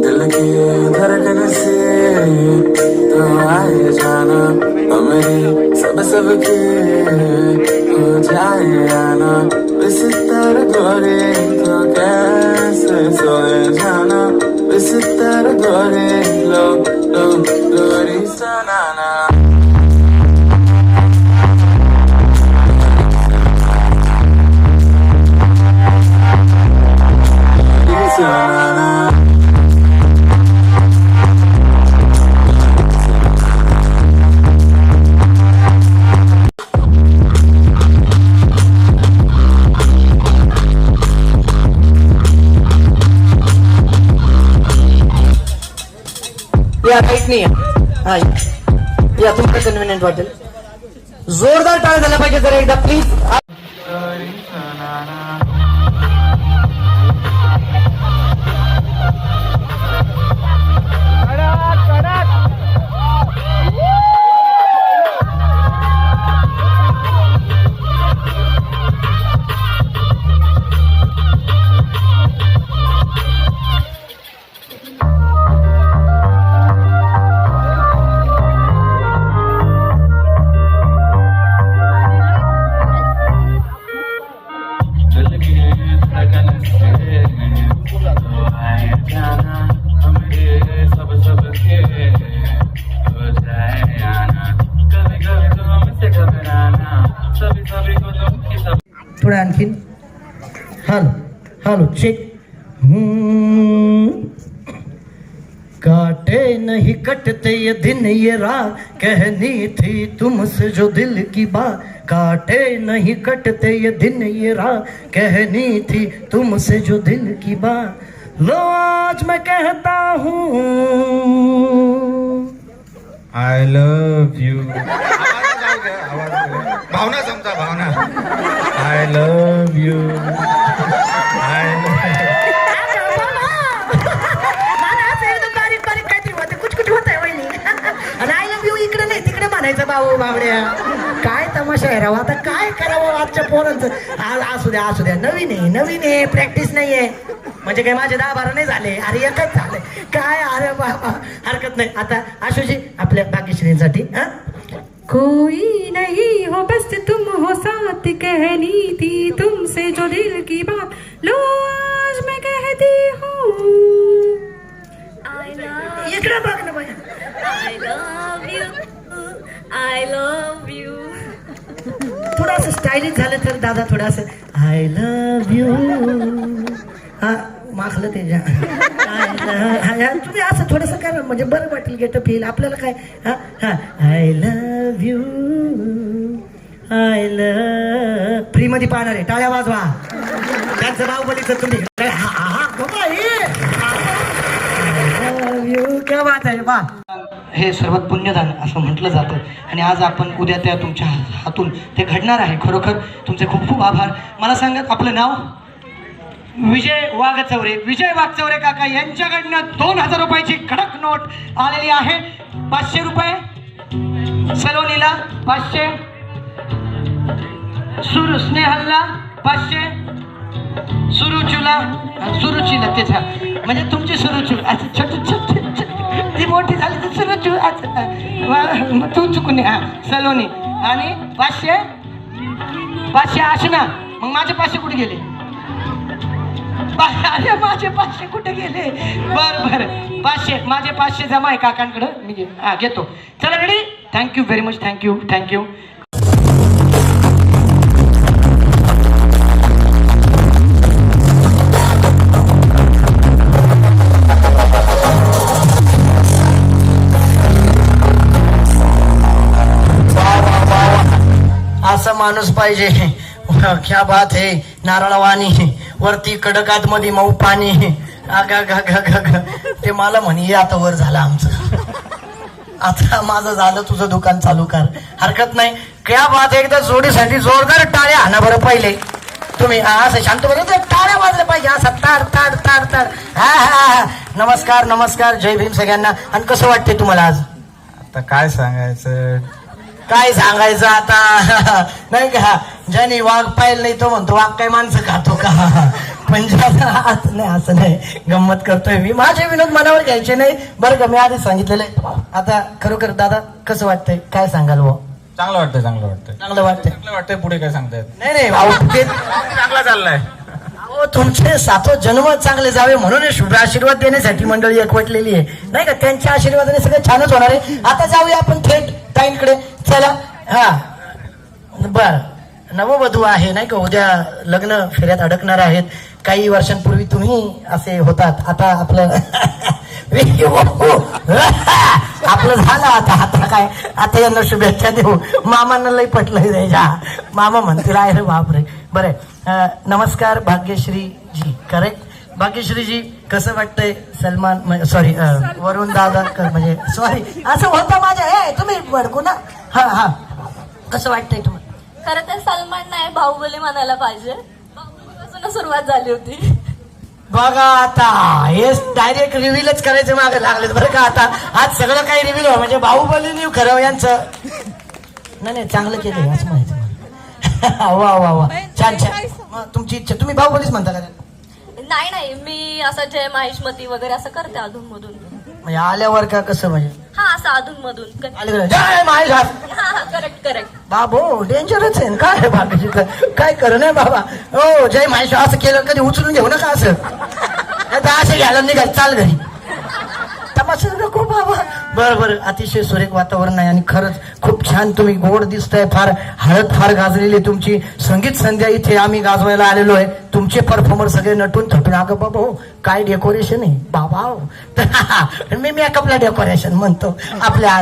दिल की धड़कन से तो आए जाना, मेरी सब सबके हो जाए आना, बिस्तर गोरे तो कैसे सोए जाना, बिस्तर गोरे लो लो लोरी सुनाना। या राईट नाही हा या तुमचं कन्व्हिनियंट वाटेल. जोरदार टाळ्या झाल्या पाहिजे जरा एकदा प्लीज. थोडं आणखीन हॅलो हॅलो चेक. काटे नहीं कटते ये दिन ये रात, कहनी थी तुमसे जो दिल की बात. काटे नहीं कटते ये दिन ये रात, कहनी थी तुमसे जो दिल की बात. लो आज मैं कहता हूँ आय लव्ह यू. भावना समजा भावना. I love you. आय बारीक बारीक काहीतरी होते कुछ कुछ होत आहे वहिनी. आणि आय लव्ह यू इकडे नाही तिकडे म्हणायचं भाऊ बाबड्या. काय तमाशा आहे राव. आता काय करावं आजच्या पोरांचं. असू द्या असू द्या. नवीन आहे प्रॅक्टिस नाहीये म्हणजे काय माझे 10-12 नाही झाले. अरे एकच झाले काय. अरे बाबा हरकत नाही. आता आशुजी आपल्या भाग्यश्रींसाठी हा. कोई नहीं हो बस तुम हो साथ, कहनी थी तुमसे जो दिल की बात. लो आज मैं कहती हूँ इकडे बघ ना बाई. I love you, I love you. थोडंसं स्टायलिश झालं तर दादा थोडंसं आय लव्ह यू. हा माखलं ते तुम्ही असं थोडंसं करा म्हणजे बरं वाटेल. गेटअप येईल आपल्याला काय. हा हा I love you. I love free मध्ये पाहणार आहे. टाळ्या वाजवा. त्यांचं बाहुबलीचं तुम्ही क्या बात आहे. वा हे सर्वात पुण्यदान असं म्हटलं जातं आणि आज आपण उद्या त्या तुमच्या हातून ते घडणार आहे. खरोखर तुमचे खूप खूप आभार. मला सांगा आपलं नाव. विजय वाघचौरे. विजय वाघचौरे काका यांच्याकडनं 2000 रुपयाची कडक नोट आलेली आहे. 500 रुपये सलोनीला, 500 स्नेहलला, 500 सुरुचीला त्याच्या म्हणजे तुमची सुरुचू छोटी ती मोठी झाली तर सुरुचू तू चुकून हा सलोनी. आणि 500 आशना. मग माझे 500 कुठे गेले. अरे माझे 500 कुठे गेले. बर 500 माझे 500 जमा आहे काकांकडे. मी हा घेतो. चला ready. Thank you very much. Thank you. असा माणूस पाहिजे. क्या बात है. नारळवाणी वरती कडकात मध्ये मऊ पाणी. ते मला म्हणे आता वर झालं आमचं. आता माझं झालं तुझं दुकान चालू कर. हरकत नाही. क्या बात. एकदा जोडीसाठी जोरदार टाळ्या आणा बरं पहिले तुम्ही. असं शांत बरोबर टाळ्या वाजल्या पाहिजे. असं ताड ताड ताड ताड. हा. नमस्कार. जय भीम सगळ्यांना. आणि कसं वाटते तुम्हाला आज. आता काय सांगायचं. काय सांगायचं आता नाही का. ज्याने वाघ पाहिलं नाही तो म्हणतो वाघ काय माणसं खातो का. पंजाब नाही, असं नाही, गंमत करतोय मी. माझे विनोद मनावर घ्यायचे नाही बरं का. मी आधीच सांगितलेलं आहे. आता खरोखर दादा कसं वाटतंय, काय सांगाल भाऊ? चांगलं वाटतंय, चांगलं वाटतंय, चांगलं वाटतंय. चांगलं वाटतंय. पुढे काय सांगता येत नाही नाही भाऊ, ते चांगला चाललाय. अहो, तुमचे 7 जन्म चांगले जावे म्हणून हे शुभ आशीर्वाद देण्यासाठी मंडळी एकवटलेली आहे नाही का. त्यांच्या आशीर्वादाने सगळं छानच होणार आहे. आता जाऊया आपण थेट ताईंकडे. चला. हा बर, नववधू आहे नाही का, उद्या लग्न फेऱ्यात अडकणार आहेत. काही वर्षांपूर्वी तुम्ही असे होतात. आता आपलं आपलं झालं. आता काय, आता यांना शुभेच्छा देऊ. मामांना लई पटलंय द्यायच्या. मामा म्हणतील आहे रे बापरे. बरं, नमस्कार भाग्यश्री जी. करेक्ट भाग्यश्री जी, कसं वाटतंय? सलमान सॉरी वरुण दादा म्हणजे सॉरी असं होतं माझ्या. हे तुम्ही भडकू ना. हा हा, कसं वाटतंय तुम्हाला? खरं तर सलमान नाही, बाहुबली म्हणायला पाहिजे. बाहुबलीपासून सुरुवात झाली होती. बघा आता हे डायरेक्ट रिव्हीलच करायचे मागे लागलेत बरं का. आता आज सगळं काही रिव्हील हो म्हणजे बाहुबली न्यू खरं यांचं. नाही चांगलं केलंय असं म्हणायचं मला. वा वा वा, छान छान. मग तुमची इच्छा, तुम्ही बाहुबलीच म्हणता का? नाही, मी असं जय माहिष्मती वगैरे असं करते अधून मधून. म्हणजे आल्यावर का कसं म्हणजे? हा, असं अधून मधून. आल्यावर जय माहेश. हा, करेक्ट. बाबो डेंजरच आहे काय आहे बाबाजी. काय करणं आहे बाबा. हो जय माहेश असं केलं कधी उचलून घेऊ नका असं. असं घ्यायला निघाल, चाल घरी. तमाशा नको बाबा. बरं, अतिशय सुरेख वातावरण आहे आणि खरंच खूप छान तुम्ही गोड दिसताय. फार हळद फार गाजलेली तुमची संगीत संध्या इथे आम्ही गाजवायला आलेलो आहे. तुमचे परफॉर्मर सगळे नटून थटून. अगं बाबा हो, काय डेकोरेशन आहे बाबा हो. मी मेकअपला डेकोरेशन म्हणतो आपल्या